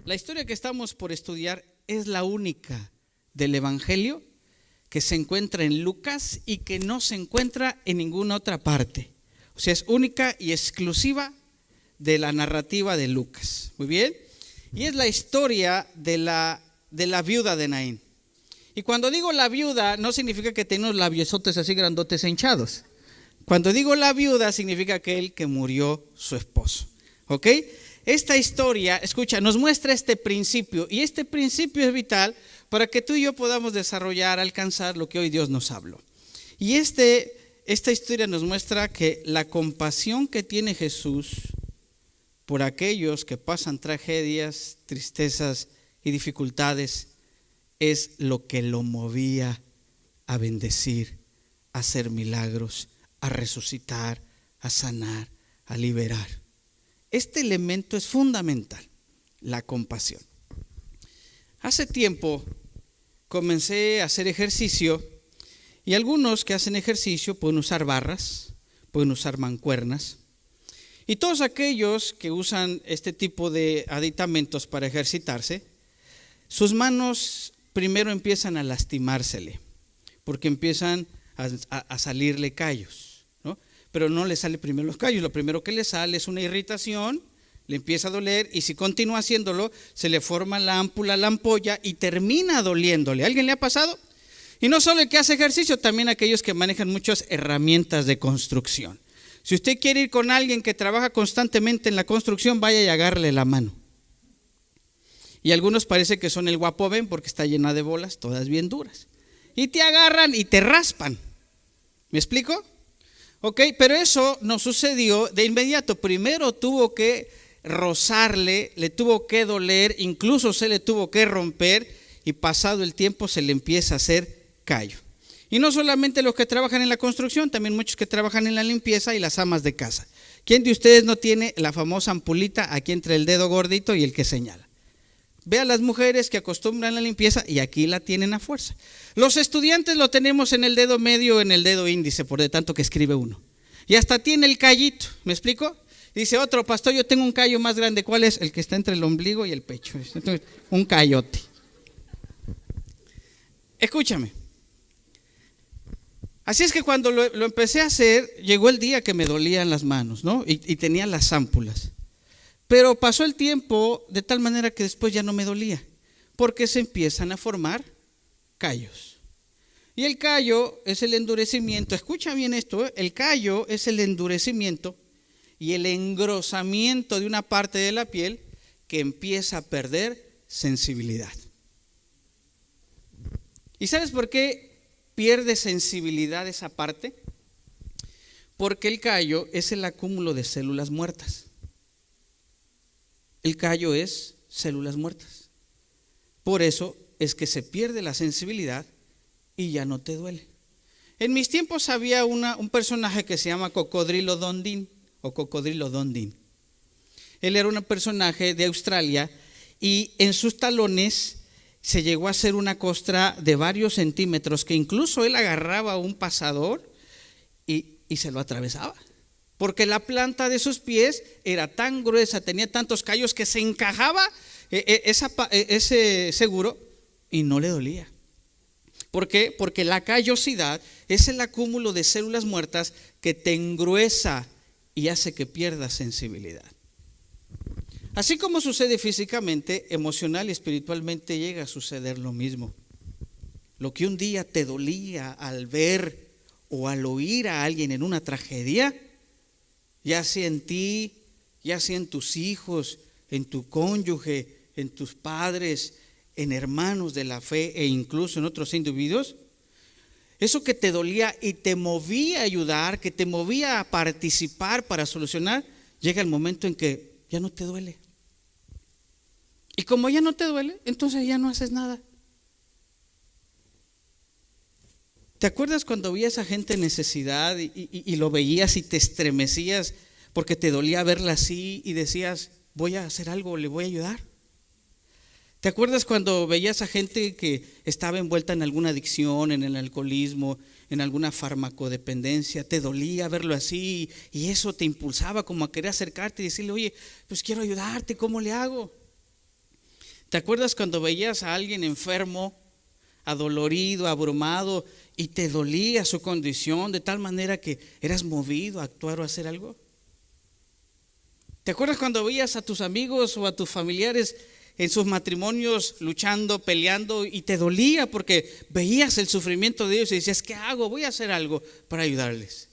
La historia que estamos por estudiar es la única del Evangelio que se encuentra en Lucas y que no se encuentra en ninguna otra parte. O sea, es única y exclusiva de la narrativa de Lucas. Muy bien. Y es la historia de la viuda de Naín. Y cuando digo la viuda, no significa que tenga unos labiosotes así grandotes e hinchados. Cuando digo la viuda, significa aquel que murió su esposo. ¿Ok? Esta historia, escucha, nos muestra este principio. Y este principio es vital para que tú y yo podamos desarrollar, alcanzar lo que hoy Dios nos habló. Y esta historia nos muestra que la compasión que tiene Jesús por aquellos que pasan tragedias, tristezas y dificultades es lo que lo movía a bendecir, a hacer milagros, a resucitar, a sanar, a liberar. Este elemento es fundamental, la compasión. Hace tiempo comencé a hacer ejercicio y algunos que hacen ejercicio pueden usar barras, pueden usar mancuernas. Y todos aquellos que usan este tipo de aditamentos para ejercitarse, sus manos primero empiezan a lastimársele, porque empiezan a salirle callos, ¿no? Pero no le sale primero los callos, lo primero que le sale es una irritación, le empieza a doler y si continúa haciéndolo, se le forma la ámpula, la ampolla y termina doliéndole. ¿A alguien le ha pasado? Y no solo el que hace ejercicio, también aquellos que manejan muchas herramientas de construcción. Si usted quiere ir con alguien que trabaja constantemente en la construcción, vaya y agárrele la mano. Y algunos parece que son el guapo ven porque está llena de bolas, todas bien duras. Y te agarran y te raspan. ¿Me explico? Ok, pero eso no sucedió de inmediato. Primero tuvo que rozarle, le tuvo que doler, incluso se le tuvo que romper y pasado el tiempo se le empieza a hacer callo. Y no solamente los que trabajan en la construcción, también muchos que trabajan en la limpieza y las amas de casa. ¿Quién de ustedes no tiene la famosa ampulita aquí entre el dedo gordito y el que señala? Ve a las mujeres que acostumbran la limpieza y aquí la tienen a fuerza. Los estudiantes lo tenemos en el dedo medio o en el dedo índice, por de tanto que escribe uno. Y hasta tiene el callito, ¿me explico? Dice otro, pastor, yo tengo un callo más grande. ¿Cuál es? El que está entre el ombligo y el pecho. Entonces, un callote. Escúchame. Así es que cuando lo empecé a hacer, llegó el día que me dolían las manos, ¿no? Y tenía las ámpulas. Pero pasó el tiempo de tal manera que después ya no me dolía, porque se empiezan a formar callos. Y el callo es el endurecimiento, escucha bien esto, el callo es el endurecimiento y el engrosamiento de una parte de la piel que empieza a perder sensibilidad. ¿Y sabes por qué pierde sensibilidad esa parte? Porque el callo es el acúmulo de células muertas. El callo es células muertas. Por eso es que se pierde la sensibilidad y ya no te duele. En mis tiempos había un personaje que se llama Cocodrilo Dundee o Cocodrilo Dundee. Él era un personaje de Australia y en sus talones se llegó a hacer una costra de varios centímetros que incluso él agarraba un pasador y se lo atravesaba. Porque la planta de sus pies era tan gruesa, tenía tantos callos que se encajaba ese seguro y no le dolía. ¿Por qué? Porque la callosidad es el acúmulo de células muertas que te engruesa y hace que pierdas sensibilidad. Así como sucede físicamente, emocional y espiritualmente llega a suceder lo mismo. Lo que un día te dolía al ver o al oír a alguien en una tragedia, ya sea en ti, ya sea en tus hijos, en tu cónyuge, en tus padres, en hermanos de la fe e incluso en otros individuos, eso que te dolía y te movía a ayudar, que te movía a participar para solucionar, llega el momento en que ya no te duele. Y como ya no te duele, entonces ya no haces nada. ¿Te acuerdas cuando veías a gente en necesidad y lo veías y te estremecías porque te dolía verla así y decías, voy a hacer algo, le voy a ayudar? ¿Te acuerdas cuando veías a gente que estaba envuelta en alguna adicción, en el alcoholismo, en alguna farmacodependencia? Te dolía verlo así y eso te impulsaba como a querer acercarte y decirle, oye, pues quiero ayudarte, ¿cómo le hago? ¿Te acuerdas cuando veías a alguien enfermo, adolorido, abrumado, y te dolía su condición de tal manera que eras movido a actuar o a hacer algo? ¿Te acuerdas cuando veías a tus amigos o a tus familiares en sus matrimonios luchando, peleando, y te dolía porque veías el sufrimiento de ellos y decías, ¿qué hago? Voy a hacer algo para ayudarles.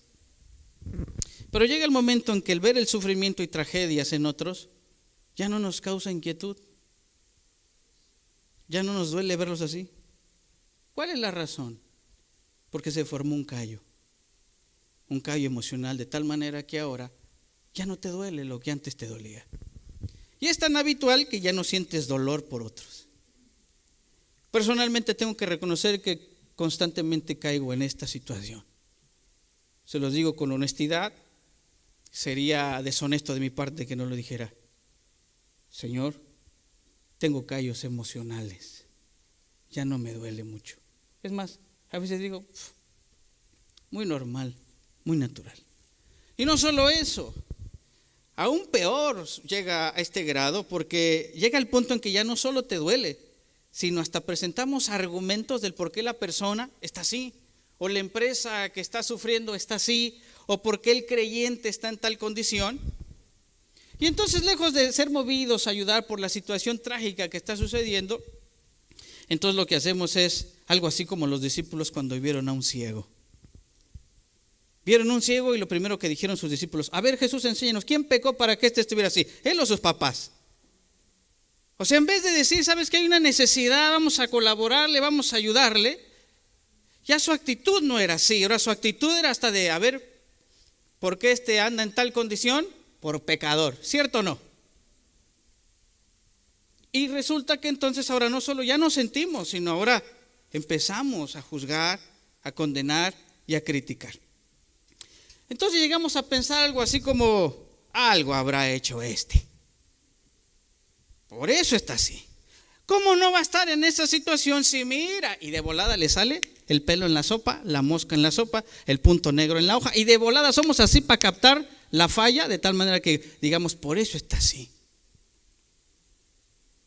Pero llega el momento en que el ver el sufrimiento y tragedias en otros ya no nos causa inquietud. Ya no nos duele verlos así. ¿Cuál es la razón? Porque se formó un callo emocional, de tal manera que ahora ya no te duele lo que antes te dolía. Y es tan habitual que ya no sientes dolor por otros. Personalmente tengo que reconocer que constantemente caigo en esta situación. Se los digo con honestidad, sería deshonesto de mi parte que no lo dijera. Señor, tengo callos emocionales, ya no me duele mucho. Es más, a veces digo, muy normal, muy natural. Y no solo eso, aún peor llega a este grado, porque llega el punto en que ya no solo te duele, sino hasta presentamos argumentos del por qué la persona está así, o la empresa que está sufriendo está así, o por qué el creyente está en tal condición. Y entonces, lejos de ser movidos a ayudar por la situación trágica que está sucediendo, entonces lo que hacemos es algo así como los discípulos cuando vieron a un ciego. Vieron un ciego y lo primero que dijeron sus discípulos, a ver, Jesús, enséñanos, ¿quién pecó para que estuviera así? ¿Él o sus papás? O sea, en vez de decir, sabes que hay una necesidad, vamos a colaborarle, vamos a ayudarle, ya su actitud no era así. Ahora su actitud era hasta de, a ver, ¿por qué anda en tal condición? Por pecador, ¿cierto o no? Y resulta que entonces ahora no solo ya nos sentimos, sino ahora empezamos a juzgar, a condenar y a criticar. Entonces llegamos a pensar algo así como, algo habrá hecho este. Por eso está así. ¿Cómo no va a estar en esa situación si mira? Y de volada le sale el pelo en la sopa, la mosca en la sopa, el punto negro en la hoja. Y de volada somos así para captar la falla, de tal manera que digamos, por eso está así.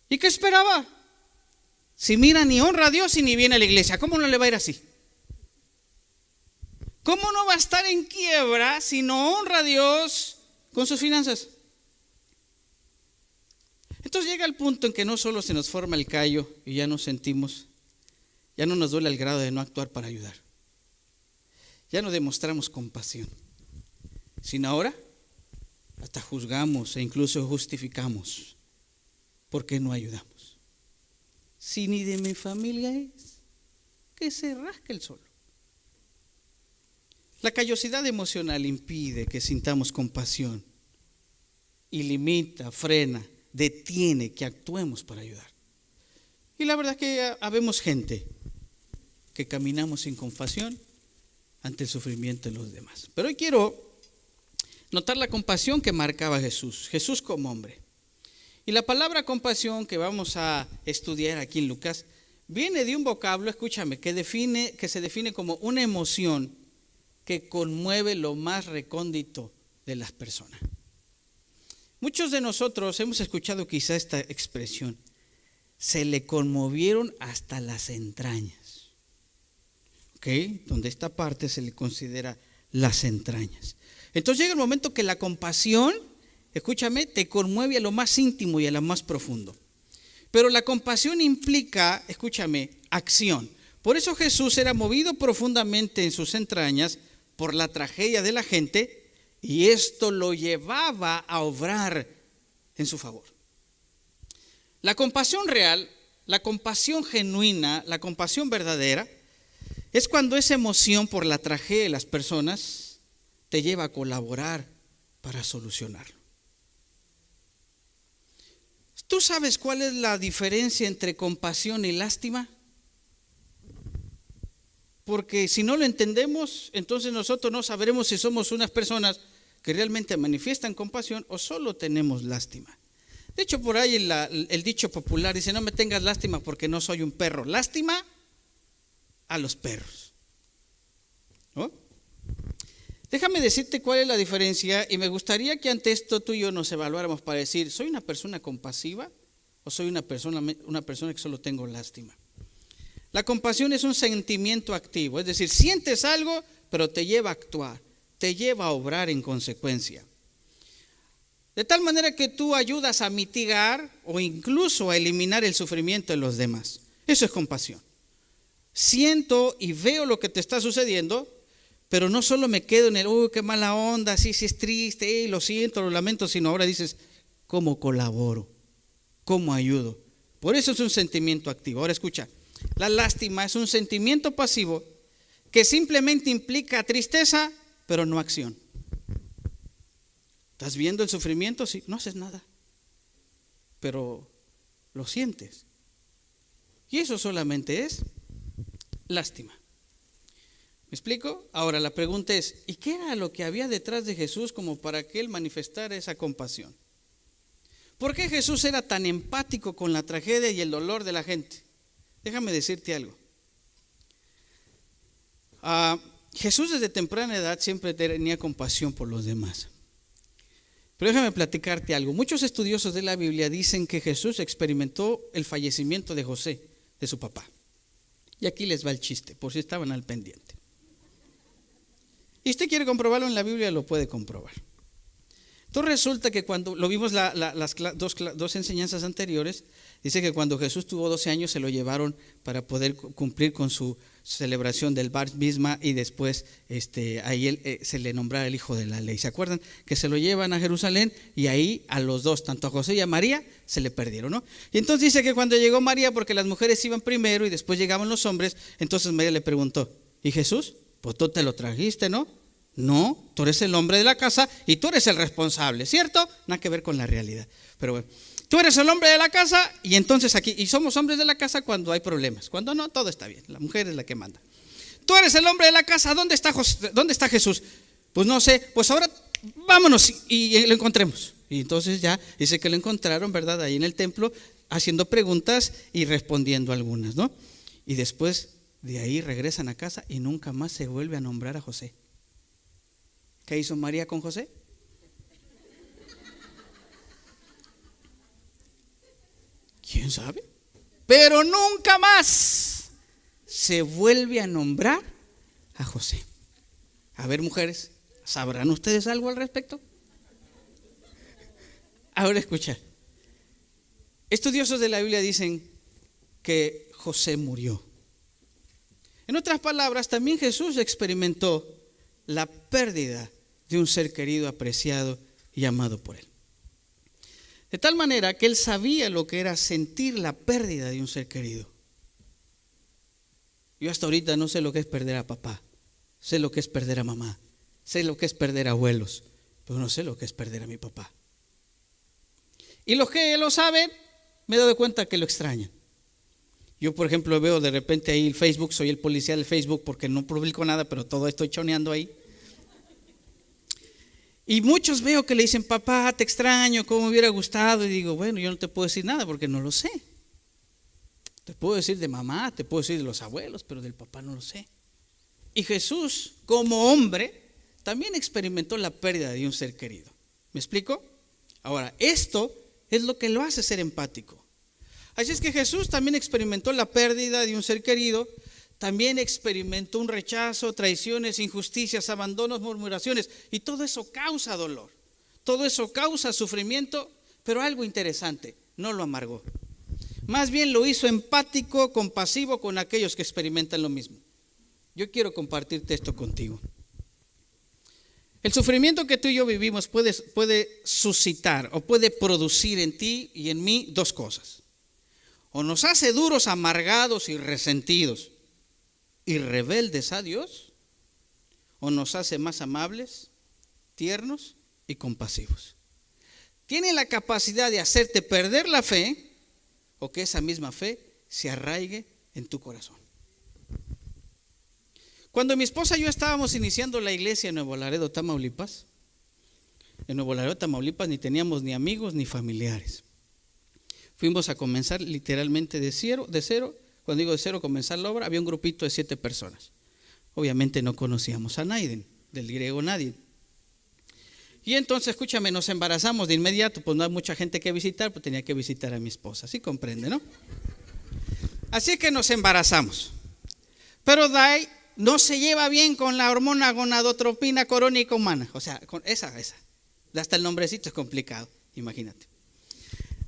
¿Y qué esperaba? Si mira, ni honra a Dios y ni viene a la iglesia, ¿cómo no le va a ir así? ¿Cómo no va a estar en quiebra si no honra a Dios con sus finanzas? Entonces llega el punto en que no solo se nos forma el callo y ya nos sentimos, ya no nos duele al grado de no actuar para ayudar. Ya no demostramos compasión, sino ahora hasta juzgamos e incluso justificamos por qué no ayudamos. Si ni de mi familia es, que se rasque el sol. La callosidad emocional impide que sintamos compasión y limita, frena, detiene que actuemos para ayudar. Y la verdad es que habemos gente que caminamos sin compasión ante el sufrimiento de los demás. Pero hoy quiero notar la compasión que marcaba Jesús como hombre. Y la palabra compasión que vamos a estudiar aquí en Lucas viene de un vocablo, escúchame, que se define como una emoción que conmueve lo más recóndito de las personas. Muchos de nosotros hemos escuchado quizá esta expresión, se le conmovieron hasta las entrañas. ¿Ok? Donde esta parte se le considera las entrañas. Entonces llega el momento que la compasión, escúchame, te conmueve a lo más íntimo y a lo más profundo. Pero la compasión implica, escúchame, acción. Por eso Jesús era movido profundamente en sus entrañas por la tragedia de la gente, y esto lo llevaba a obrar en su favor. La compasión real, la compasión genuina, la compasión verdadera, es cuando esa emoción por la tragedia de las personas te lleva a colaborar para solucionarlo. ¿Tú sabes cuál es la diferencia entre compasión y lástima? Porque si no lo entendemos, entonces nosotros no sabremos si somos unas personas que realmente manifiestan compasión o solo tenemos lástima. De hecho, por ahí el dicho popular dice, no me tengas lástima porque no soy un perro. Lástima a los perros. ¿No? Déjame decirte cuál es la diferencia y me gustaría que ante esto tú y yo nos evaluáramos para decir, ¿soy una persona compasiva o soy una persona que solo tengo lástima. La compasión es un sentimiento activo, es decir, sientes algo, pero te lleva a actuar, te lleva a obrar en consecuencia. De tal manera que tú ayudas a mitigar o incluso a eliminar el sufrimiento de los demás. Eso es compasión. Siento y veo lo que te está sucediendo, pero no solo me quedo en el, qué mala onda, sí es triste, lo siento, lo lamento, sino ahora dices, ¿cómo colaboro? ¿Cómo ayudo? Por eso es un sentimiento activo. Ahora escucha, la lástima es un sentimiento pasivo que simplemente implica tristeza, pero no acción. ¿Estás viendo el sufrimiento? Sí, no haces nada, pero lo sientes. Y eso solamente es lástima. ¿Me explico? Ahora la pregunta es, ¿y qué era lo que había detrás de Jesús como para que Él manifestara esa compasión? ¿Por qué Jesús era tan empático con la tragedia y el dolor de la gente? Déjame decirte algo. Jesús desde temprana edad siempre tenía compasión por los demás. Pero déjame platicarte algo. Muchos estudiosos de la Biblia dicen que Jesús experimentó el fallecimiento de José, de su papá. Y aquí les va el chiste, por si estaban al pendiente. Y usted quiere comprobarlo en la Biblia, lo puede comprobar. Entonces resulta que cuando lo vimos las dos enseñanzas anteriores, dice que cuando Jesús tuvo 12 años se lo llevaron para poder cumplir con su celebración del Bar Misma y después ahí él, se le nombrara el hijo de la ley. ¿Se acuerdan? Que se lo llevan a Jerusalén y ahí a los dos, tanto a José y a María, se le perdieron, ¿no? Y entonces dice que cuando llegó María, porque las mujeres iban primero y después llegaban los hombres, entonces María le preguntó, ¿y Jesús? Pues tú te lo trajiste, ¿no? No, tú eres el hombre de la casa y tú eres el responsable, ¿cierto? Nada que ver con la realidad. Pero bueno, tú eres el hombre de la casa y entonces aquí, y somos hombres de la casa cuando hay problemas. Cuando no, todo está bien, la mujer es la que manda. Tú eres el hombre de la casa, ¿dónde está Jesús? Pues no sé, pues ahora vámonos y lo encontremos. Y entonces ya dice que lo encontraron, ¿verdad? Ahí en el templo, haciendo preguntas y respondiendo algunas, ¿no? Y después de ahí regresan a casa y nunca más se vuelve a nombrar a José. ¿Qué hizo María con José? ¿Quién sabe? Pero nunca más se vuelve a nombrar a José. A ver, mujeres, ¿sabrán ustedes algo al respecto? Ahora escucha. Estudiosos de la Biblia dicen que José murió. En otras palabras, también Jesús experimentó la pérdida de un ser querido, apreciado y amado por él. De tal manera que él sabía lo que era sentir la pérdida de un ser querido. Yo hasta ahorita no sé lo que es perder a papá, sé lo que es perder a mamá, sé lo que es perder a abuelos, pero no sé lo que es perder a mi papá. Y los que lo saben, me he dado cuenta que lo extrañan. Yo, por ejemplo, veo de repente ahí el Facebook, soy el policía del Facebook porque no publico nada, pero todo estoy choneando ahí. Y muchos veo que le dicen, papá, te extraño, cómo me hubiera gustado. Y digo, bueno, yo no te puedo decir nada porque no lo sé. Te puedo decir de mamá, te puedo decir de los abuelos, pero del papá no lo sé. Y Jesús, como hombre, también experimentó la pérdida de un ser querido. ¿Me explico? Ahora, esto es lo que lo hace ser empático. Así es que Jesús también experimentó la pérdida de un ser querido. También experimentó un rechazo, traiciones, injusticias, abandonos, murmuraciones. Y todo eso causa dolor. Todo eso causa sufrimiento. Pero algo interesante, no lo amargó. Más bien lo hizo empático, compasivo con aquellos que experimentan lo mismo. Yo quiero compartirte esto contigo. El sufrimiento que tú y yo vivimos puede suscitar o puede producir en ti y en mí dos cosas. O nos hace duros, amargados y resentidos y rebeldes a Dios, o nos hace más amables, tiernos y compasivos. Tiene la capacidad de hacerte perder la fe o que esa misma fe se arraigue en tu corazón. Cuando mi esposa y yo estábamos iniciando la iglesia en Nuevo Laredo, Tamaulipas, ni teníamos ni amigos ni familiares. Fuimos a comenzar literalmente de cero. Cuando digo de cero, comenzar la obra, había un grupito de 7 personas. Obviamente no conocíamos a nadie, del griego nadie. Y entonces, escúchame, nos embarazamos de inmediato, pues no hay mucha gente que visitar, pues tenía que visitar a mi esposa, ¿sí comprende, no? Así que nos embarazamos. Pero Dai no se lleva bien con la hormona gonadotropina corónica humana, o sea, con esa. Hasta el nombrecito es complicado, imagínate.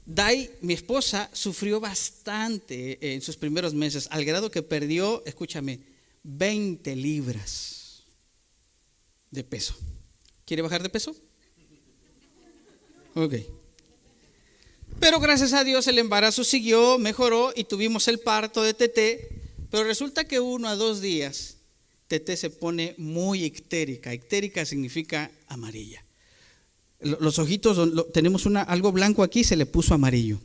Dai, mi esposa, sufrió bastante en sus primeros meses, al grado que perdió, escúchame, 20 libras de peso. ¿Quiere bajar de peso? Ok. Pero gracias a Dios el embarazo siguió, mejoró y tuvimos el parto de Teté. Pero resulta que 1 a 2 días Teté se pone muy ictérica. Ictérica significa amarilla. Los ojitos, tenemos algo blanco aquí, se le puso amarillo.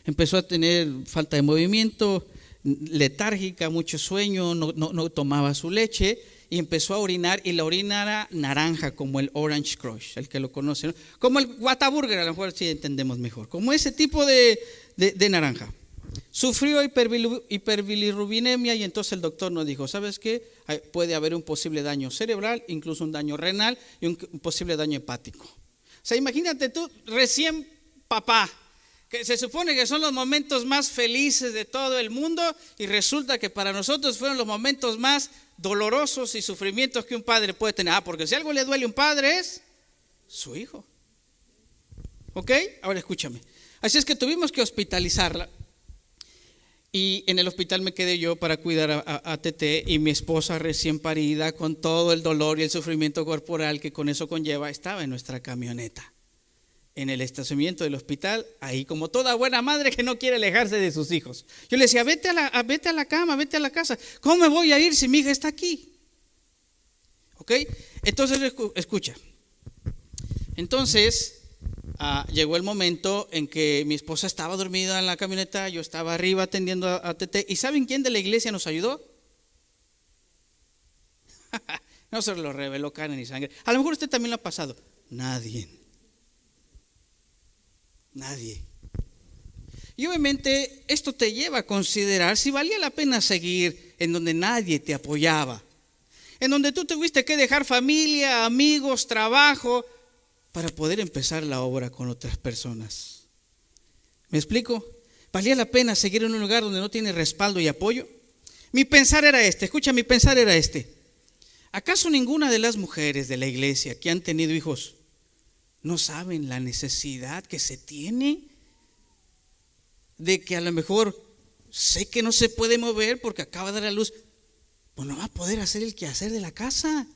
Empezó a tener falta de movimiento, letárgica, mucho sueño, no tomaba su leche. Y empezó a orinar, y la orina era naranja, como el Orange Crush, el que lo conoce, ¿no? Como el Whataburger, a lo mejor sí entendemos mejor, como ese tipo de naranja. Sufrió hiperbilirrubinemia, y entonces el doctor nos dijo, ¿sabes qué? Puede haber un posible daño cerebral, incluso un daño renal y un posible daño hepático. O sea, imagínate tú, recién papá, que se supone que son los momentos más felices de todo el mundo, y resulta que para nosotros fueron los momentos más dolorosos y sufrimientos que un padre puede tener. Porque si algo le duele a un padre es su hijo. ¿Ok? Ahora escúchame. Así es que tuvimos que hospitalizarla, y en el hospital me quedé yo para cuidar a Teté, y mi esposa recién parida, con todo el dolor y el sufrimiento corporal que con eso conlleva, estaba en nuestra camioneta, en el estacionamiento del hospital, ahí como toda buena madre que no quiere alejarse de sus hijos. Yo le decía, vete a la cama, vete a la casa. ¿Cómo me voy a ir si mi hija está aquí? ¿Ok? Entonces, escucha. Entonces, llegó el momento en que mi esposa estaba dormida en la camioneta, yo estaba arriba atendiendo a Teté. ¿Y saben quién de la iglesia nos ayudó? No se lo reveló carne ni sangre. A lo mejor usted también lo ha pasado. Nadie. Y obviamente esto te lleva a considerar si valía la pena seguir en donde nadie te apoyaba, en donde tú tuviste que dejar familia, amigos, trabajo para poder empezar la obra con otras personas. ¿Me explico? ¿Valía la pena seguir en un lugar donde no tiene respaldo y apoyo? Mi pensar era este, ¿acaso ninguna de las mujeres de la iglesia que han tenido hijos no saben la necesidad que se tiene de que a lo mejor sé que no se puede mover porque acaba de dar a luz, pues no va a poder hacer el quehacer de la casa?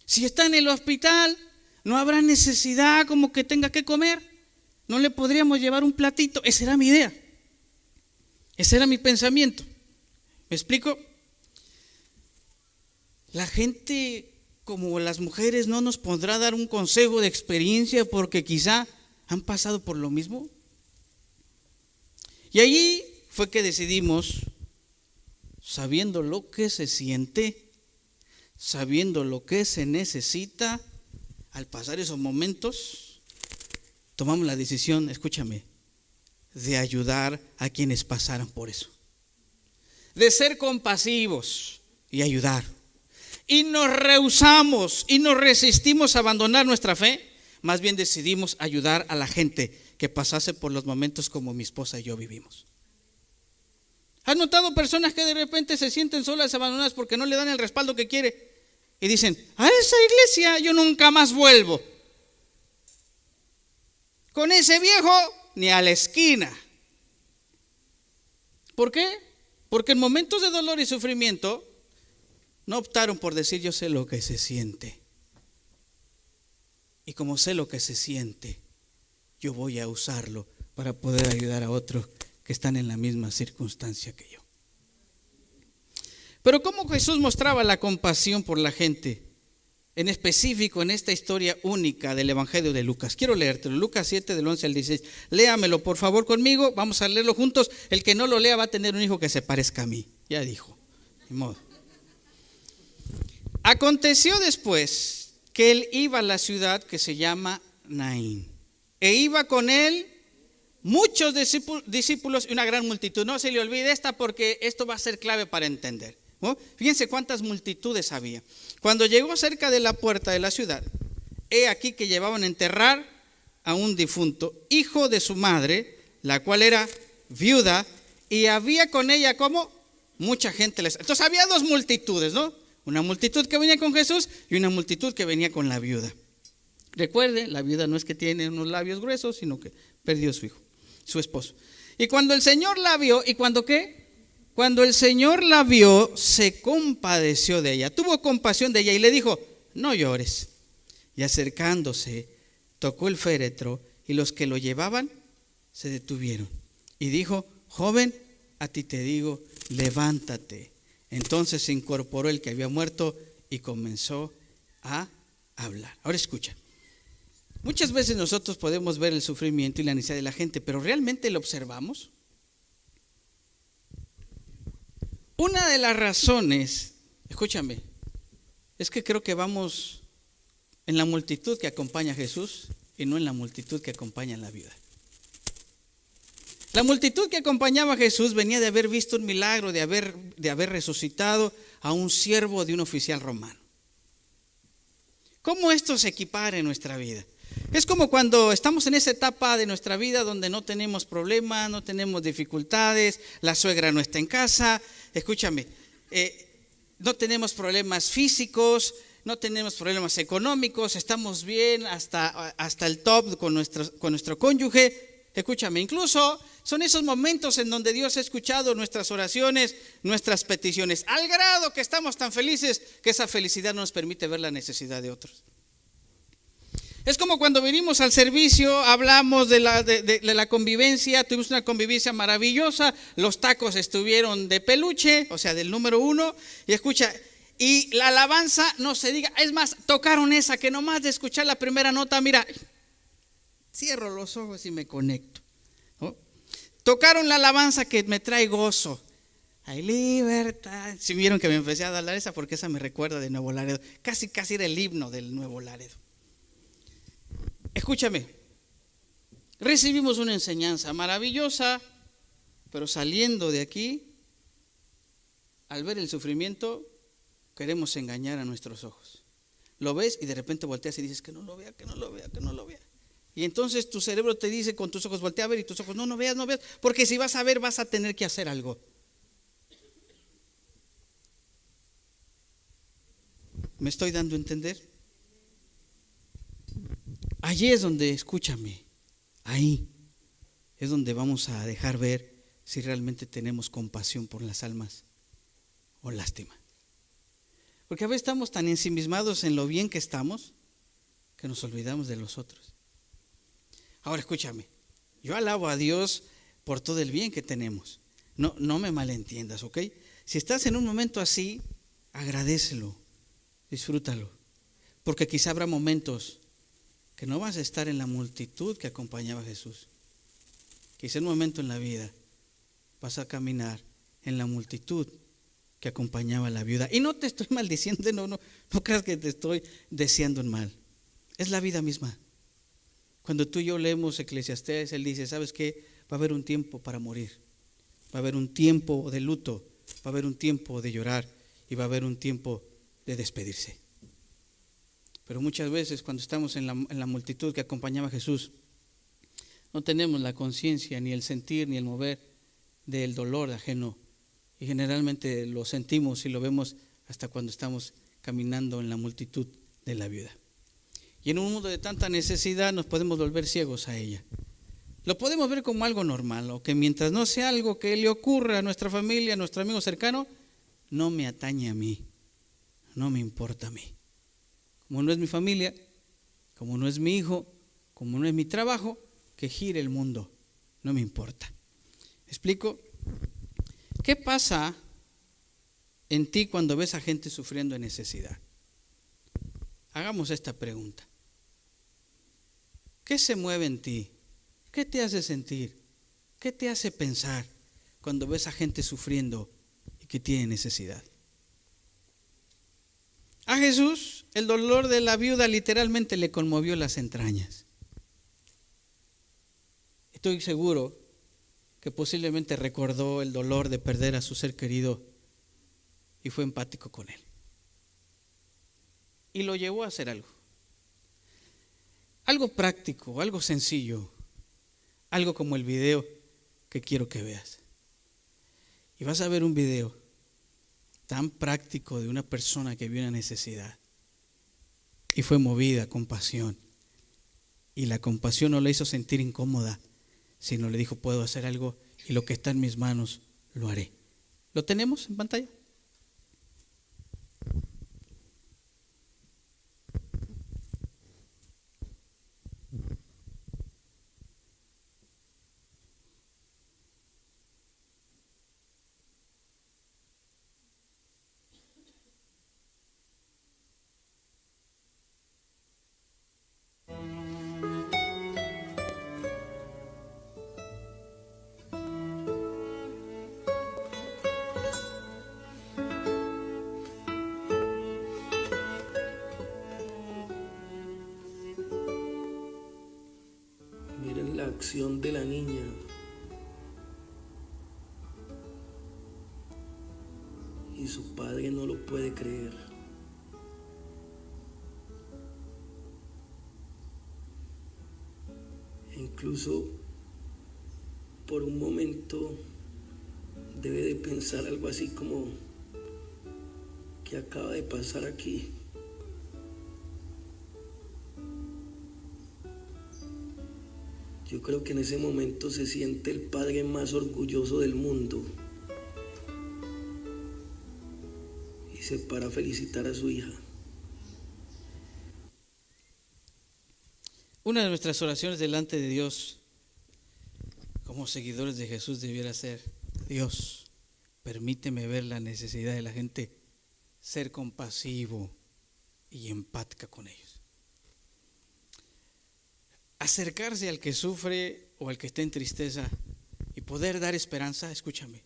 Si está en el hospital, no habrá necesidad como que tenga que comer, no le podríamos llevar un platito. Esa era mi idea, ese era mi pensamiento. ¿Me explico? La gente, como las mujeres, no nos podrá dar un consejo de experiencia porque quizá han pasado por lo mismo. Y allí fue que decidimos, sabiendo lo que se siente, sabiendo lo que se necesita, al pasar esos momentos, tomamos la decisión, escúchame, de ayudar a quienes pasaron por eso, de ser compasivos y ayudar. Y nos rehusamos y nos resistimos a abandonar nuestra fe, más bien decidimos ayudar a la gente que pasase por los momentos como mi esposa y yo vivimos. ¿Has notado personas que de repente se sienten solas, abandonadas porque no le dan el respaldo que quiere? Y dicen, a esa iglesia yo nunca más vuelvo. Con ese viejo ni a la esquina. ¿Por qué? Porque en momentos de dolor y sufrimiento no optaron por decir yo sé lo que se siente. Y como sé lo que se siente, yo voy a usarlo para poder ayudar a otros que están en la misma circunstancia que yo. Pero ¿cómo Jesús mostraba la compasión por la gente? En específico en esta historia única del Evangelio de Lucas. Quiero leértelo, Lucas 7 del 11 al 16. Léamelo por favor conmigo, vamos a leerlo juntos. El que no lo lea va a tener un hijo que se parezca a mí. Ya dijo, de modo. Aconteció después que él iba a la ciudad que se llama Naín, e iba con él muchos discípulos y una gran multitud. No se le olvide esta porque esto va a ser clave para entender. ¿Oh? Fíjense cuántas multitudes había. Cuando llegó cerca de la puerta de la ciudad, he aquí que llevaban a enterrar a un difunto, hijo de su madre, la cual era viuda, y había con ella como mucha gente. Entonces había dos multitudes, ¿no? Una multitud que venía con Jesús y una multitud que venía con la viuda. Recuerde, la viuda no es que tiene unos labios gruesos, sino que perdió a su hijo, su esposo. Y cuando el Señor la vio, ¿y cuando qué? Cuando el Señor la vio, se compadeció de ella, tuvo compasión de ella y le dijo, no llores. Y acercándose, tocó el féretro y los que lo llevaban se detuvieron. Y dijo, joven, a ti te digo, levántate. Entonces se incorporó el que había muerto y comenzó a hablar. Ahora escucha. Muchas veces nosotros podemos ver el sufrimiento y la necesidad de la gente, pero ¿realmente lo observamos? Una de las razones, escúchame, es que creo que vamos en la multitud que acompaña a Jesús y no en la multitud que acompaña a la viuda. La multitud que acompañaba a Jesús venía de haber visto un milagro, de haber resucitado a un siervo de un oficial romano. ¿Cómo esto se equipara en nuestra vida? Es como cuando estamos en esa etapa de nuestra vida donde no tenemos problemas, no tenemos dificultades, la suegra no está en casa, escúchame, no tenemos problemas físicos, no tenemos problemas económicos, estamos bien hasta el top con nuestro cónyuge. Escúchame, incluso son esos momentos en donde Dios ha escuchado nuestras oraciones, nuestras peticiones, al grado que estamos tan felices que esa felicidad no nos permite ver la necesidad de otros. Es como cuando venimos al servicio, hablamos de la convivencia, tuvimos una convivencia maravillosa, los tacos estuvieron de peluche, o sea, del número 1, y escucha, y la alabanza no se diga, es más, tocaron esa que nomás de escuchar la primera nota, mira, cierro los ojos y me conecto, ¿no? Tocaron la alabanza que me trae gozo. Hay libertad. Si vieron que me empecé a dar esa, porque esa me recuerda de Nuevo Laredo. Casi era el himno del Nuevo Laredo. Escúchame. Recibimos una enseñanza maravillosa, pero saliendo de aquí, al ver el sufrimiento, queremos engañar a nuestros ojos. Lo ves y de repente volteas y dices que no lo vea, que no lo vea, que no lo vea. Y entonces tu cerebro te dice con tus ojos, voltea a ver, y tus ojos, no veas, porque si vas a ver vas a tener que hacer algo. ¿Me estoy dando a entender? Allí es donde, escúchame, ahí es donde vamos a dejar ver si realmente tenemos compasión por las almas o lástima. Porque a veces estamos tan ensimismados en lo bien que estamos que nos olvidamos de los otros. Ahora escúchame, yo alabo a Dios por todo el bien que tenemos. No me malentiendas, ¿ok? Si estás en un momento así, agradécelo, disfrútalo. Porque quizá habrá momentos que no vas a estar en la multitud que acompañaba a Jesús. Quizá en un momento en la vida vas a caminar en la multitud que acompañaba a la viuda. Y no te estoy maldiciendo, no creas que te estoy deseando un mal. Es la vida misma. Cuando tú y yo leemos Eclesiastés, él dice, ¿sabes qué? Va a haber un tiempo para morir, va a haber un tiempo de luto, va a haber un tiempo de llorar y va a haber un tiempo de despedirse. Pero muchas veces cuando estamos en la multitud que acompañaba a Jesús, no tenemos la conciencia, ni el sentir, ni el mover del dolor ajeno. Y generalmente lo sentimos y lo vemos hasta cuando estamos caminando en la multitud de la viuda. Y en un mundo de tanta necesidad nos podemos volver ciegos a ella. Lo podemos ver como algo normal, o que mientras no sea algo que le ocurra a nuestra familia, a nuestro amigo cercano, no me atañe a mí, no me importa a mí. Como no es mi familia, como no es mi hijo, como no es mi trabajo, que gire el mundo, no me importa. ¿Explico? ¿Qué pasa en ti cuando ves a gente sufriendo en necesidad? Hagamos esta pregunta. ¿Qué se mueve en ti? ¿Qué te hace sentir? ¿Qué te hace pensar cuando ves a gente sufriendo y que tiene necesidad? A Jesús el dolor de la viuda literalmente le conmovió las entrañas. Estoy seguro que posiblemente recordó el dolor de perder a su ser querido y fue empático con él. Y lo llevó a hacer algo. Algo práctico, algo sencillo, algo como el video que quiero que veas. Y vas a ver un video tan práctico de una persona que vio una necesidad y fue movida a compasión. Y la compasión no la hizo sentir incómoda, sino le dijo, puedo hacer algo y lo que está en mis manos lo haré. ¿Lo tenemos en pantalla? Miren la acción de la niña. Y su padre no lo puede creer. Incluso por un momento debe de pensar algo así como, ¿qué acaba de pasar aquí? Yo creo que en ese momento se siente el padre más orgulloso del mundo y se para a felicitar a su hija. Una de nuestras oraciones delante de Dios, como seguidores de Jesús, debiera ser: Dios, permíteme ver la necesidad de la gente, ser compasivo y empática con ellos. Acercarse al que sufre o al que está en tristeza y poder dar esperanza, escúchame,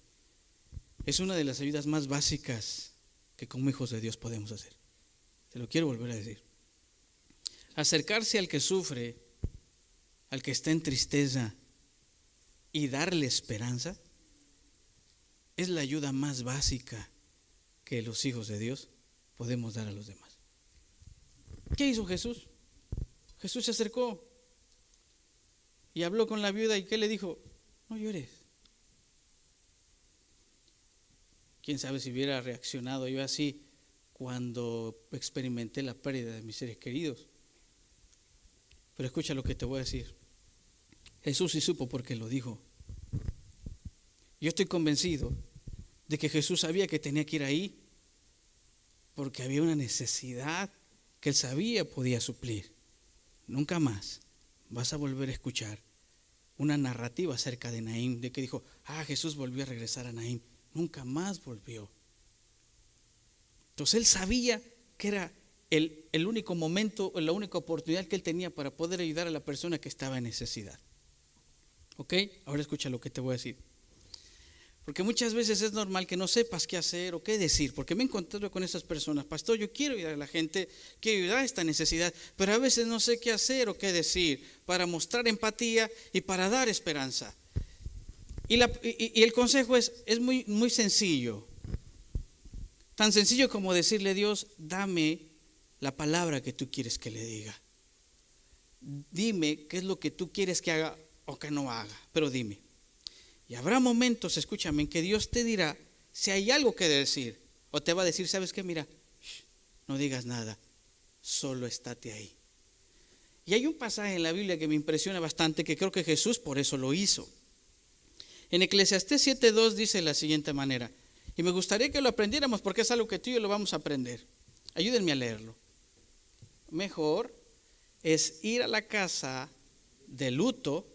es una de las ayudas más básicas que como hijos de Dios podemos hacer. Te lo quiero volver a decir. Acercarse al que sufre, al que está en tristeza y darle esperanza es la ayuda más básica que los hijos de Dios podemos dar a los demás. ¿Qué hizo Jesús? Jesús se acercó y habló con la viuda, ¿y qué le dijo? No llores. Quién sabe si hubiera reaccionado yo así cuando experimenté la pérdida de mis seres queridos. Pero escucha lo que te voy a decir. Jesús sí supo porque lo dijo. Yo estoy convencido de que Jesús sabía que tenía que ir ahí porque había una necesidad que él sabía podía suplir. Nunca más vas a volver a escuchar una narrativa acerca de Naín, de que dijo, Jesús volvió a regresar a Naín. Nunca más volvió. Entonces él sabía que era el único momento, la única oportunidad que él tenía para poder ayudar a la persona que estaba en necesidad. ¿Ok? Ahora escucha lo que te voy a decir. Porque muchas veces es normal que no sepas qué hacer o qué decir, porque me he encontrado con esas personas. Pastor, yo quiero ayudar a la gente, quiero ayudar a esta necesidad, pero a veces no sé qué hacer o qué decir para mostrar empatía y para dar esperanza. Y el consejo es muy, muy sencillo. Tan sencillo como decirle a Dios, dame la palabra que tú quieres que le diga. Dime qué es lo que tú quieres que haga o que no haga, pero dime. Y habrá momentos, escúchame, en que Dios te dirá si hay algo que decir. O te va a decir, ¿sabes qué? Mira, no digas nada, solo estate ahí. Y hay un pasaje en la Biblia que me impresiona bastante, que creo que Jesús por eso lo hizo. En Eclesiastés 7:2 dice de la siguiente manera, y me gustaría que lo aprendiéramos porque es algo que tú y yo lo vamos a aprender. Ayúdenme a leerlo. Mejor es ir a la casa de luto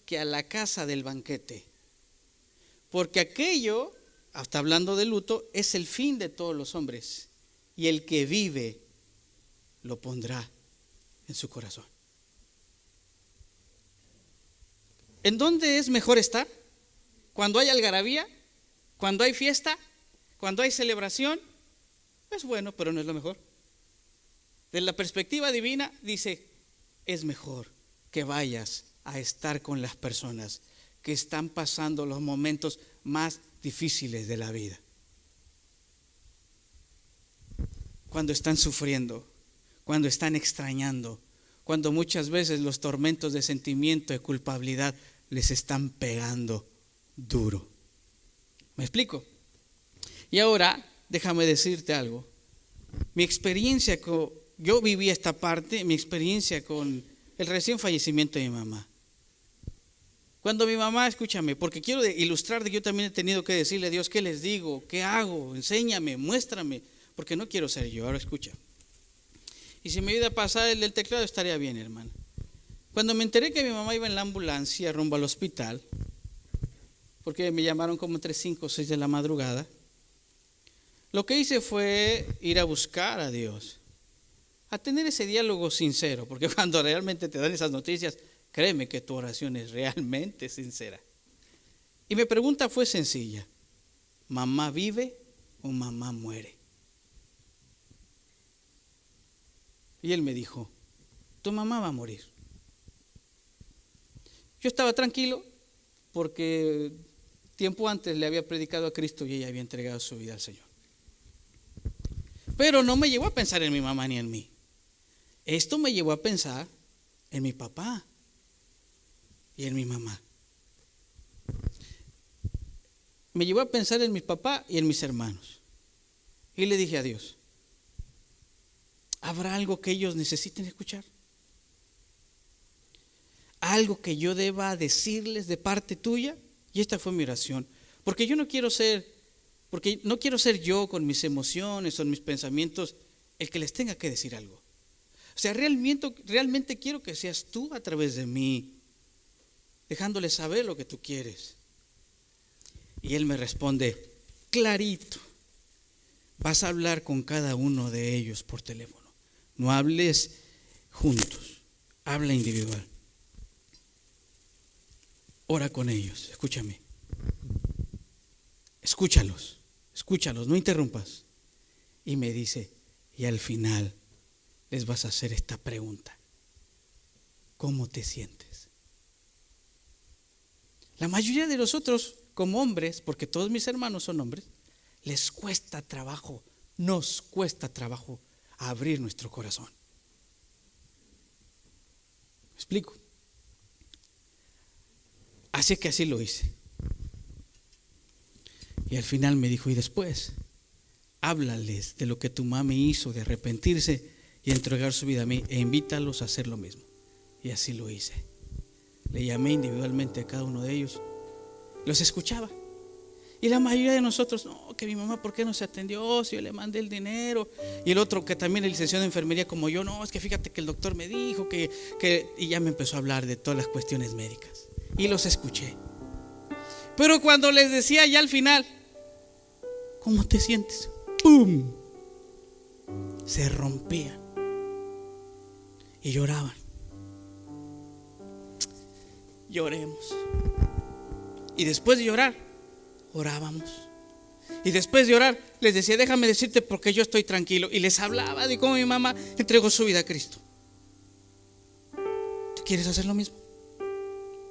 que a la casa del banquete. Porque aquello, hasta hablando de luto, es el fin de todos los hombres. Y el que vive lo pondrá en su corazón. ¿En dónde es mejor estar? ¿Cuando hay algarabía? ¿Cuando hay fiesta? ¿Cuando hay celebración? Es bueno, pero no es lo mejor. De la perspectiva divina dice, es mejor que vayas a estar con las personas que están pasando los momentos más difíciles de la vida. cuando están sufriendo, cuando están extrañando, cuando muchas veces los tormentos de sentimiento, de culpabilidad les están pegando duro. ¿Me explico? Y ahora, déjame decirte algo. Yo viví esta parte, mi experiencia con el recién fallecimiento de mi mamá. Cuando mi mamá, escúchame, porque quiero ilustrar que yo también he tenido que decirle a Dios, ¿qué les digo? ¿Qué hago? Enséñame, muéstrame, porque no quiero ser yo. Ahora escucha. Y si me ayuda a pasar el del teclado, estaría bien, hermano. Cuando me enteré que mi mamá iba en la ambulancia rumbo al hospital, porque me llamaron como entre 5 o 6 de la madrugada, lo que hice fue ir a buscar a Dios, a tener ese diálogo sincero, porque cuando realmente te dan esas noticias, créeme que tu oración es realmente sincera. Y mi pregunta fue sencilla: ¿mamá vive o mamá muere? Y él me dijo: tu mamá va a morir. Yo estaba tranquilo porque tiempo antes le había predicado a Cristo y ella había entregado su vida al Señor. Pero no me llevó a pensar en mi mamá ni en mí. Esto me llevó a pensar en mi papá y en mi mamá. Me llevó a pensar en mi papá y en mis hermanos. Y le dije a Dios: ¿habrá algo que ellos necesiten escuchar? ¿Algo que yo deba decirles de parte tuya? Y esta fue mi oración. Porque no quiero ser yo con mis emociones o mis pensamientos el que les tenga que decir algo. O sea, realmente quiero que seas tú a través de mí, dejándoles saber lo que tú quieres. Y él me responde clarito: vas a hablar con cada uno de ellos por teléfono. No hables juntos, habla individual. Ora con ellos, escúchame. Escúchalos, no interrumpas. Y me dice: y al final les vas a hacer esta pregunta: ¿cómo te sientes? La mayoría de nosotros, como hombres, porque todos mis hermanos son hombres, nos cuesta trabajo abrir nuestro corazón. ¿Me explico? Así que así lo hice. Y al final me dijo: y después, háblales de lo que tu mamá hizo, de arrepentirse y entregar su vida a mí, e invítalos a hacer lo mismo. Y así lo hice. Le llamé individualmente a cada uno de ellos, los escuchaba. Y la mayoría de nosotros: no, que mi mamá, ¿por qué no se atendió? Si yo le mandé el dinero. Y el otro, que también es licenciado en enfermería como yo: no, es que fíjate que el doctor me dijo que... Y ya me empezó a hablar de todas las cuestiones médicas. Y los escuché. Pero cuando les decía ya al final: ¿cómo te sientes? ¡Pum! Se rompían y lloraban. Lloremos. Y después de llorar, orábamos. Y después de orar, les decía: déjame decirte porque yo estoy tranquilo. Y les hablaba de cómo mi mamá entregó su vida a Cristo. ¿Tú quieres hacer lo mismo?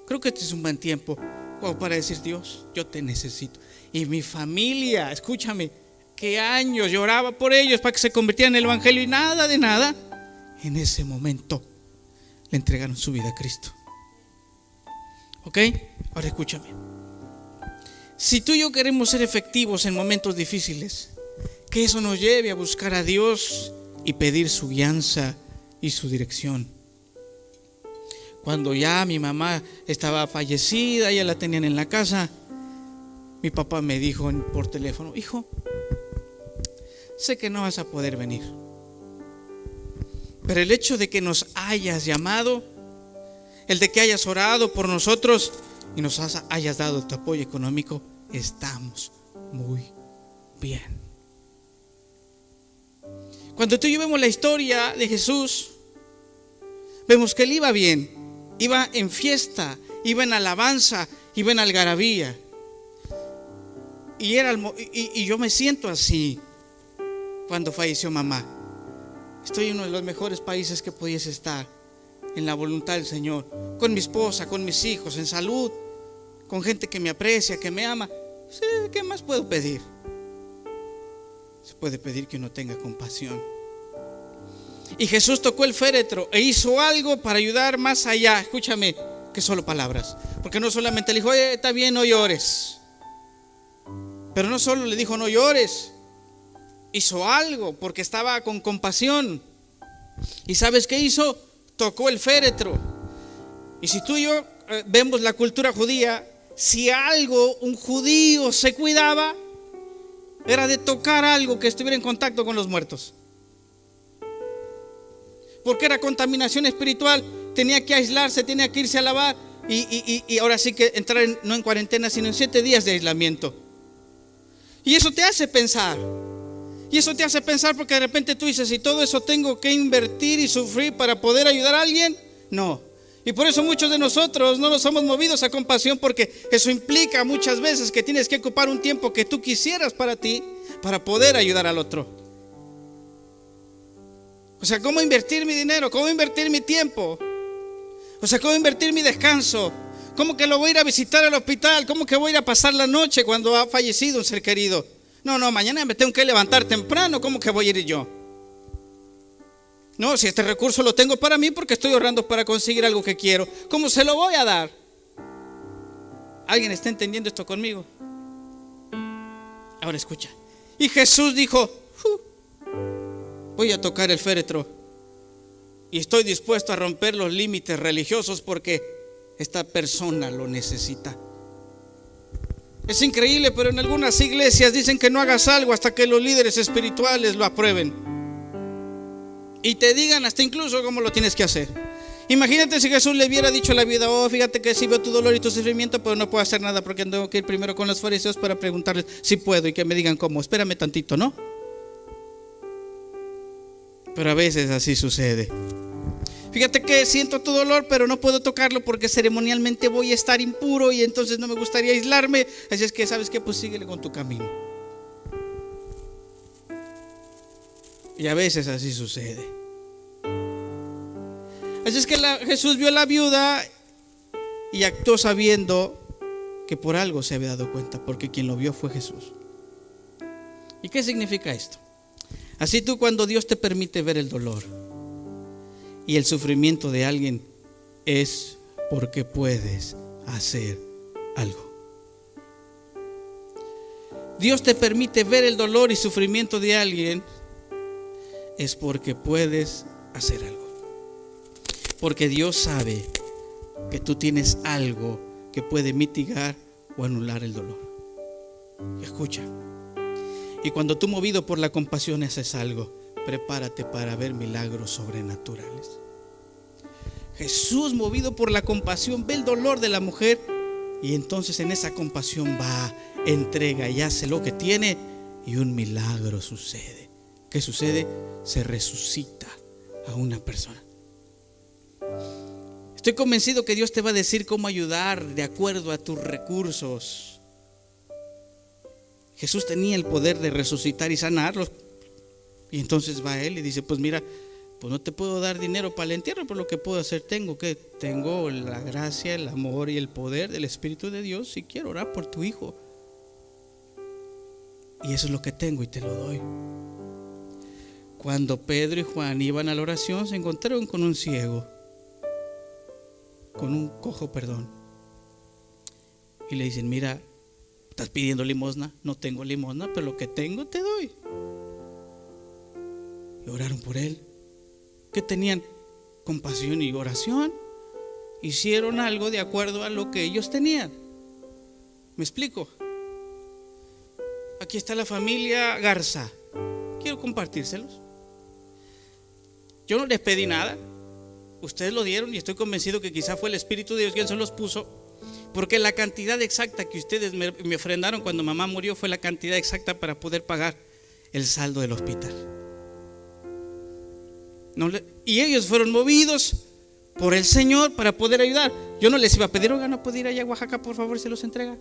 Creo que este es un buen tiempo como para decir: Dios, yo te necesito. Y mi familia, escúchame, que años lloraba por ellos para que se convirtieran en el evangelio, y nada de nada, en ese momento le entregaron su vida a Cristo. ¿Ok? Ahora escúchame. Si tú y yo queremos ser efectivos en momentos difíciles, que eso nos lleve a buscar a Dios y pedir su guianza y su dirección. Cuando ya mi mamá estaba fallecida, ya la tenían en la casa, mi papá me dijo por teléfono: hijo, sé que no vas a poder venir, pero el hecho de que nos hayas llamado, el de que hayas orado por nosotros y nos hayas dado tu apoyo económico, estamos muy bien. Cuando tú y yo vemos la historia de Jesús, vemos que él iba bien, iba en fiesta, iba en alabanza, iba en algarabía. Y yo me siento así cuando falleció mamá. Estoy en uno de los mejores países que pudiese estar, en la voluntad del Señor, con mi esposa, con mis hijos, en salud, con gente que me aprecia, que me ama. ¿Qué más puedo pedir? se puede pedir que uno tenga compasión. Y Jesús tocó el féretro e hizo algo para ayudar más allá, escúchame, que solo palabras. Porque no solamente le dijo, oye, está bien, no llores. Pero no solo le dijo, no llores. Hizo algo porque estaba con compasión. ¿Y sabes qué hizo? Tocó el féretro. Y si tú y yo vemos la cultura judía, si algo un judío se cuidaba, era de tocar algo que estuviera en contacto con los muertos. Porque era contaminación espiritual, tenía que aislarse, tenía que irse a lavar y ahora sí que entrar no en cuarentena, sino en 7 días de aislamiento. Y eso te hace pensar. Y eso te hace pensar porque de repente tú dices, ¿y todo eso tengo que invertir y sufrir para poder ayudar a alguien? No. Y por eso muchos de nosotros no nos somos movidos a compasión, porque eso implica muchas veces que tienes que ocupar un tiempo que tú quisieras para ti, para poder ayudar al otro. O sea, ¿cómo invertir mi dinero? ¿Cómo invertir mi tiempo? O sea, ¿cómo invertir mi descanso? ¿Cómo que lo voy a ir a visitar al hospital? ¿Cómo que voy a ir a pasar la noche cuando ha fallecido un ser querido? No, mañana me tengo que levantar temprano. ¿Cómo que voy a ir yo? No, si este recurso lo tengo para mí porque estoy ahorrando para conseguir algo que quiero, ¿cómo se lo voy a dar? ¿Alguien está entendiendo esto conmigo? Ahora escucha. Y Jesús dijo, voy a tocar el féretro y estoy dispuesto a romper los límites religiosos porque esta persona lo necesita. Es increíble, pero en algunas iglesias dicen que no hagas algo hasta que los líderes espirituales lo aprueben y te digan hasta incluso cómo lo tienes que hacer. Imagínate si Jesús le hubiera dicho a la viuda, oh, fíjate que sí veo tu dolor y tu sufrimiento, pero no puedo hacer nada porque tengo que ir primero con los fariseos para preguntarles si puedo y que me digan cómo. Espérame tantito, ¿no? Pero a veces así sucede. Fíjate que siento tu dolor, pero no puedo tocarlo porque ceremonialmente voy a estar impuro y entonces no me gustaría aislarme. Así es que, ¿sabes qué? Pues síguele con tu camino. Y a veces así sucede. Así es que Jesús vio a la viuda y actuó sabiendo que por algo se había dado cuenta, porque quien lo vio fue Jesús. ¿Y qué significa esto? Así tú, cuando Dios te permite ver el dolor y el sufrimiento de alguien, es porque puedes hacer algo. Dios te permite ver el dolor y sufrimiento de alguien, es porque puedes hacer algo. Porque Dios sabe que tú tienes algo que puede mitigar o anular el dolor. Escucha. Y cuando tú, movido por la compasión, haces algo, prepárate para ver milagros sobrenaturales. Jesús, movido por la compasión, ve el dolor de la mujer y entonces en esa compasión va, entrega y hace lo que tiene y un milagro sucede. ¿Qué sucede? Se resucita a una persona. Estoy convencido que Dios te va a decir cómo ayudar de acuerdo a tus recursos. Jesús tenía el poder de resucitar y sanarlos. Y entonces va Él y dice, pues mira, pues no te puedo dar dinero para el entierro, pero lo que puedo hacer tengo la gracia, el amor y el poder del Espíritu de Dios y quiero orar por tu hijo. Y eso es lo que tengo y te lo doy. Cuando Pedro y Juan iban a la oración, se encontraron con un ciego, con un cojo, y le dicen, mira, ¿estás pidiendo limosna? No tengo limosna, pero lo que tengo te doy. Y oraron por él. ¿Qué tenían? Compasión y oración. Hicieron algo de acuerdo a lo que ellos tenían. ¿Me explico? Aquí está la familia Garza. Quiero compartírselos. Yo no les pedí nada. Ustedes lo dieron y estoy convencido que quizá fue el Espíritu de Dios quien se los puso. Porque la cantidad exacta que ustedes me ofrendaron cuando mamá murió fue la cantidad exacta para poder pagar el saldo del hospital. Y ellos fueron movidos por el Señor para poder ayudar. Yo no les iba a pedir, oiga, no puedo ir allá a Oaxaca, por favor, se los entrega.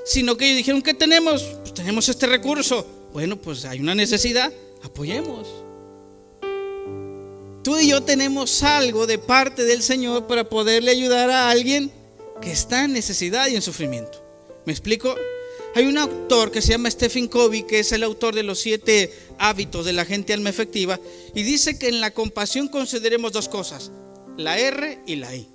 Sino que ellos dijeron, ¿qué tenemos? Pues tenemos este recurso. Bueno, pues hay una necesidad, apoyemos. Tú y yo tenemos algo de parte del Señor para poderle ayudar a alguien que está en necesidad y en sufrimiento. ¿Me explico? Hay un autor que se llama Stephen Covey, que es el autor de los 7 hábitos de la gente alma efectiva, y dice que en la compasión consideremos 2 cosas: la R y la I.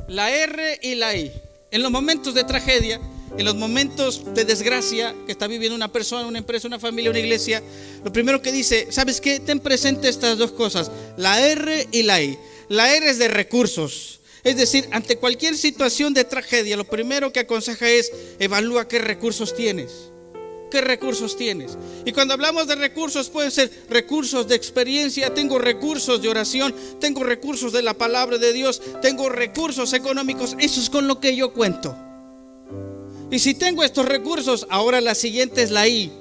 La R y la I. En los momentos de tragedia, en los momentos de desgracia que está viviendo una persona, una empresa, una familia, una iglesia, lo primero que dice: ¿sabes qué? Ten presente estas 2 cosas, la R y la I. La R es de recursos. Es decir, ante cualquier situación de tragedia, lo primero que aconseja es: evalúa qué recursos tienes. ¿Qué recursos tienes? Y cuando hablamos de recursos, pueden ser recursos de experiencia, tengo recursos de oración, tengo recursos de la palabra de Dios, tengo recursos económicos. Eso es con lo que yo cuento. Y si tengo estos recursos, ahora la siguiente es la I.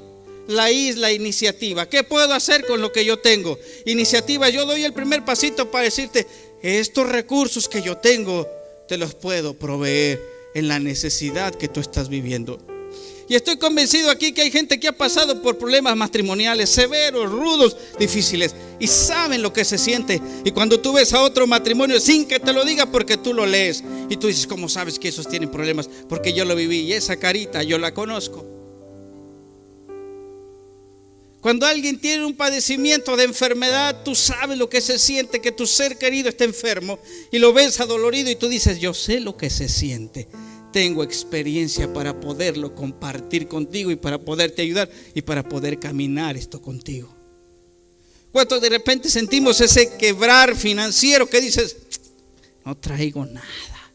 La I es la iniciativa. ¿Qué puedo hacer con lo que yo tengo? Iniciativa, yo doy el primer pasito para decirte: estos recursos que yo tengo, te los puedo proveer en la necesidad que tú estás viviendo. Y estoy convencido aquí que hay gente que ha pasado por problemas matrimoniales severos, rudos, difíciles, y saben lo que se siente. Y cuando tú ves a otro matrimonio, sin que te lo diga, porque tú lo lees, y tú dices: ¿cómo sabes que esos tienen problemas? Porque yo lo viví, y esa carita yo la conozco. Cuando alguien tiene un padecimiento de enfermedad, tú sabes lo que se siente, que tu ser querido está enfermo, y lo ves adolorido, y tú dices: yo sé lo que se siente. Tengo experiencia para poderlo compartir contigo y para poderte ayudar y para poder caminar esto contigo. Cuando de repente sentimos ese quebrar financiero que dices: no traigo nada.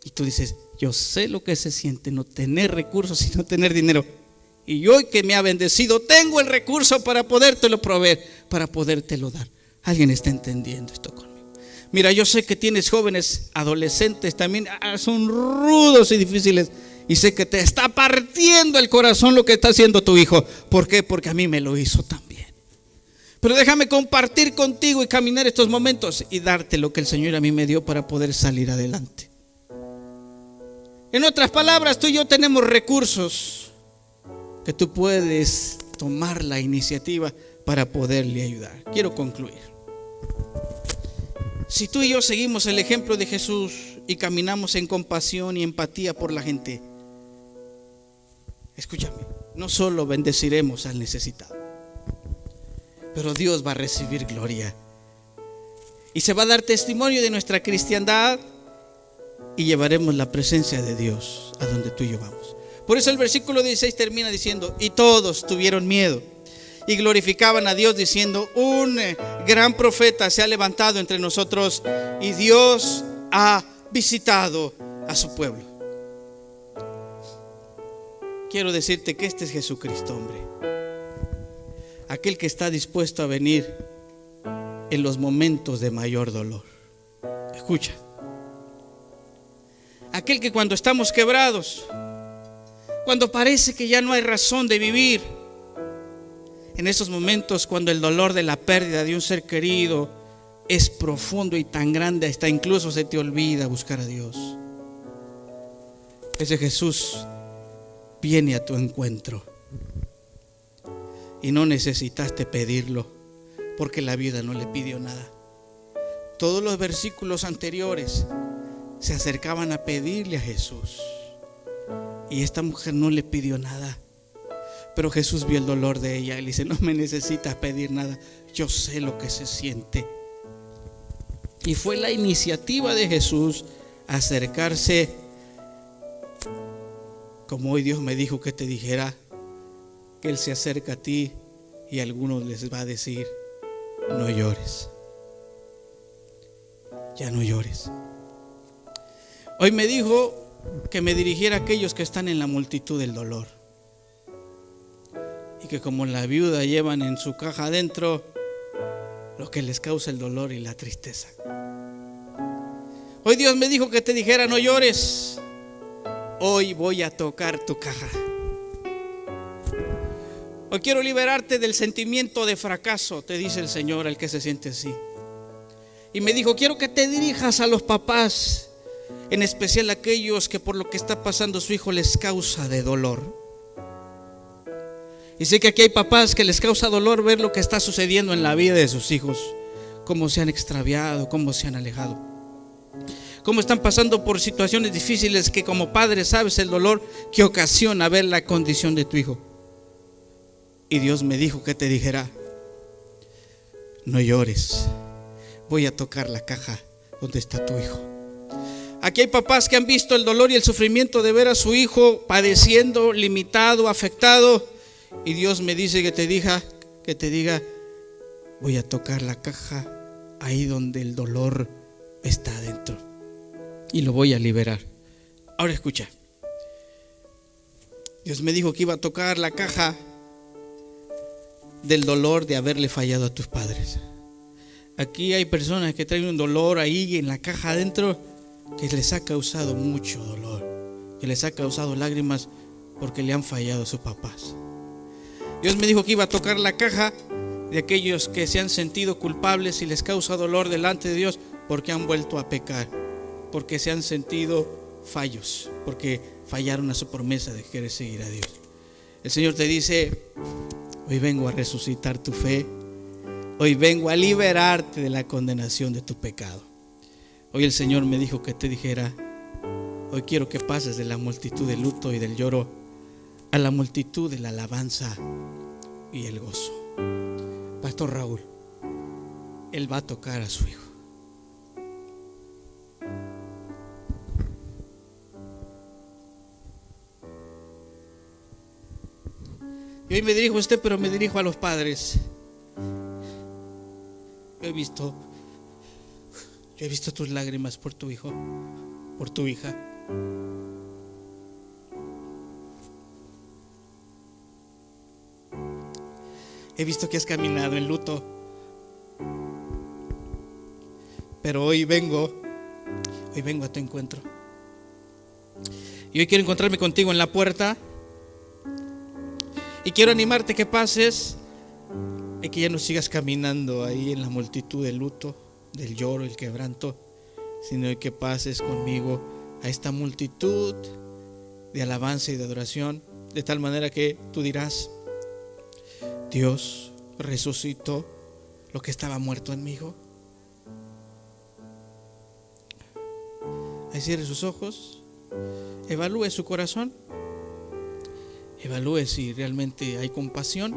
Y tú dices: yo sé lo que se siente no tener recursos y no tener dinero. Y hoy que me ha bendecido, tengo el recurso para podértelo proveer, para podértelo dar. ¿Alguien está entendiendo esto conmigo? Mira, yo sé que tienes jóvenes, adolescentes también, son rudos y difíciles, y sé que te está partiendo el corazón lo que está haciendo tu hijo. ¿Por qué? Porque a mí me lo hizo también. Pero déjame compartir contigo y caminar estos momentos y darte lo que el Señor a mí me dio para poder salir adelante. En otras palabras, tú y yo tenemos recursos que tú puedes tomar la iniciativa para poderle ayudar. Quiero concluir. Si tú y yo seguimos el ejemplo de Jesús y caminamos en compasión y empatía por la gente, escúchame, no solo bendeciremos al necesitado, pero Dios va a recibir gloria y se va a dar testimonio de nuestra cristiandad y llevaremos la presencia de Dios a donde tú y yo vamos. Por eso el versículo 16 termina diciendo: y todos tuvieron miedo y glorificaban a Dios diciendo: un gran profeta se ha levantado entre nosotros y Dios ha visitado a su pueblo. Quiero decirte que este es Jesucristo, hombre, aquel que está dispuesto a venir en los momentos de mayor dolor. Escucha, aquel que cuando estamos quebrados, cuando parece que ya no hay razón de vivir, en esos momentos cuando el dolor de la pérdida de un ser querido es profundo y tan grande, hasta incluso se te olvida buscar a Dios, ese Jesús viene a tu encuentro y no necesitaste pedirlo, porque la viuda no le pidió nada. Todos los versículos anteriores se acercaban a pedirle a Jesús, y esta mujer no le pidió nada. Pero Jesús vio el dolor de ella y le dice: no me necesitas pedir nada, yo sé lo que se siente. Y fue la iniciativa de Jesús acercarse, como hoy Dios me dijo que te dijera, que Él se acerca a ti y a algunos les va a decir: no llores, ya no llores. Hoy me dijo que me dirigiera a aquellos que están en la multitud del dolor, y que como la viuda llevan en su caja adentro lo que les causa el dolor y la tristeza. Hoy Dios me dijo que te dijera: no llores, hoy voy a tocar tu caja. Hoy quiero liberarte del sentimiento de fracaso, te dice el Señor al que se siente así. Y me dijo: quiero que te dirijas a los papás, en especial a aquellos que por lo que está pasando su hijo les causa de dolor. Y sé que aquí hay papás que les causa dolor ver lo que está sucediendo en la vida de sus hijos, cómo se han extraviado, cómo se han alejado. cómo están pasando por situaciones difíciles que como padre sabes el dolor que ocasiona ver la condición de tu hijo. Y Dios me dijo que te dijera: no llores, voy a tocar la caja donde está tu hijo. Aquí hay papás que han visto el dolor y el sufrimiento de ver a su hijo padeciendo, limitado, afectado, y Dios me dice que te diga: voy a tocar la caja ahí donde el dolor está adentro y lo voy a liberar. Ahora escucha, Dios me dijo que iba a tocar la caja del dolor de haberle fallado a tus padres. Aquí hay personas que traen un dolor ahí en la caja adentro que les ha causado mucho dolor, que les ha causado lágrimas porque le han fallado a sus papás. Dios me dijo que iba a tocar la caja de aquellos que se han sentido culpables y les causa dolor delante de Dios porque han vuelto a pecar, porque se han sentido fallos, porque fallaron a su promesa de querer seguir a Dios. El Señor te dice: hoy vengo a resucitar tu fe, hoy vengo a liberarte de la condenación de tu pecado. Hoy el Señor me dijo que te dijera: hoy quiero que pases de la multitud del luto y del lloro a la multitud de la alabanza y el gozo. Pastor Raúl, Él va a tocar a su hijo. Y hoy me dirijo a usted, pero me dirijo a los padres. Yo he visto tus lágrimas por tu hijo, por tu hija. He visto que has caminado en luto. Pero hoy vengo a tu encuentro. Y hoy quiero encontrarme contigo en la puerta. Y quiero animarte que pases y que ya no sigas caminando ahí en la multitud del luto, del lloro, el quebranto, sino que pases conmigo a esta multitud de alabanza y de adoración, de tal manera que tú dirás: Dios resucitó lo que estaba muerto en mi hijo. Ahí cierre sus ojos, evalúe su corazón, evalúe si realmente hay compasión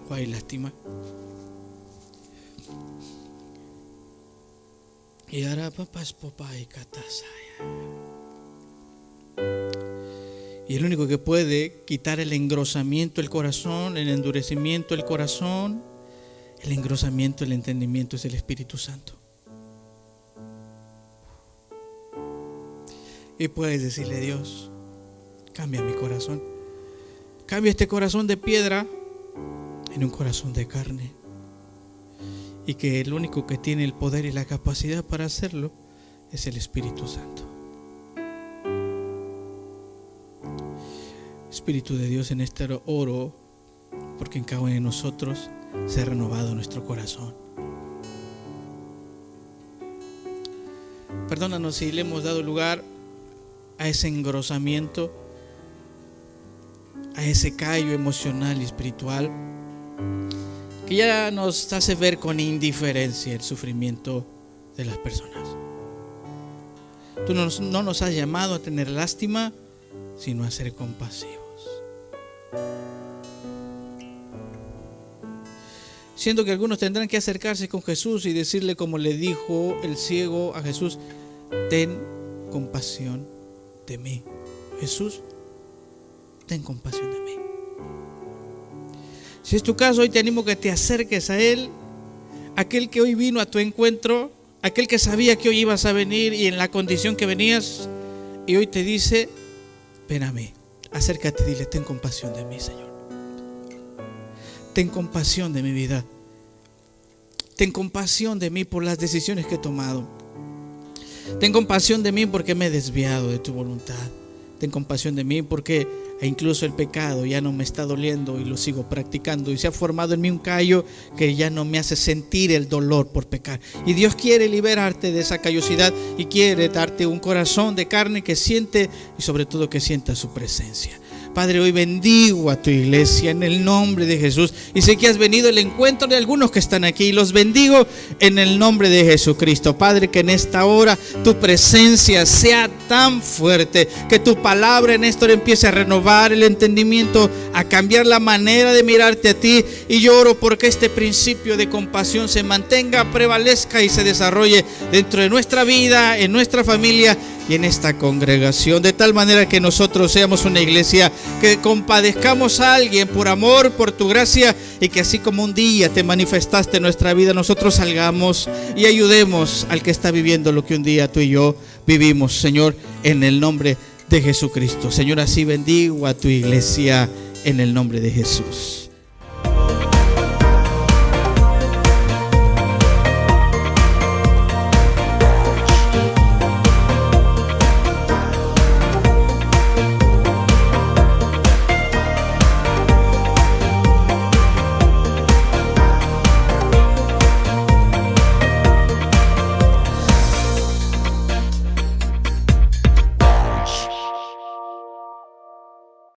o hay lástima. Y ahora papas popa y catasaya. Y el único que puede quitar el engrosamiento del corazón, el endurecimiento del corazón, el engrosamiento del entendimiento es el Espíritu Santo. Y puedes decirle a Dios: cambia mi corazón, cambia este corazón de piedra en un corazón de carne. Y que el único que tiene el poder y la capacidad para hacerlo es el Espíritu Santo. Espíritu de Dios, en este oro, porque en cada uno de nosotros se ha renovado nuestro corazón. Perdónanos si le hemos dado lugar a ese engrosamiento, a ese callo emocional y espiritual que ya nos hace ver con indiferencia el sufrimiento de las personas. Tú no nos has llamado a tener lástima, sino a ser compasivos. Siento que algunos tendrán que acercarse con Jesús y decirle como le dijo el ciego a Jesús: ten compasión de mí. Jesús, ten compasión de mí. Si es tu caso, hoy te animo que te acerques a Él, aquel que hoy vino a tu encuentro, aquel que sabía que hoy ibas a venir y en la condición que venías, y hoy te dice: ven a mí, acércate y dile: ten compasión de mí, Señor. Ten compasión de mi vida. Ten compasión de mí por las decisiones que he tomado. Ten compasión de mí porque me he desviado de tu voluntad. Ten compasión de mí porque incluso el pecado ya no me está doliendo y lo sigo practicando, y se ha formado en mí un callo que ya no me hace sentir el dolor por pecar. Y Dios quiere liberarte de esa callosidad y quiere darte un corazón de carne que siente, y sobre todo que sienta su presencia. Padre, hoy bendigo a tu iglesia en el nombre de Jesús. Y sé que has venido al encuentro de algunos que están aquí. Y los bendigo en el nombre de Jesucristo. Padre, que en esta hora tu presencia sea tan fuerte, que tu palabra en esto empiece a renovar el entendimiento, a cambiar la manera de mirarte a ti. Y yo oro porque este principio de compasión se mantenga, prevalezca y se desarrolle dentro de nuestra vida, en nuestra familia y en esta congregación, de tal manera que nosotros seamos una iglesia que compadezcamos a alguien por amor, por tu gracia, y que así como un día te manifestaste en nuestra vida, nosotros salgamos y ayudemos al que está viviendo lo que un día tú y yo vivimos, Señor, en el nombre de Jesucristo. Señor, así bendigo a tu iglesia en el nombre de Jesús.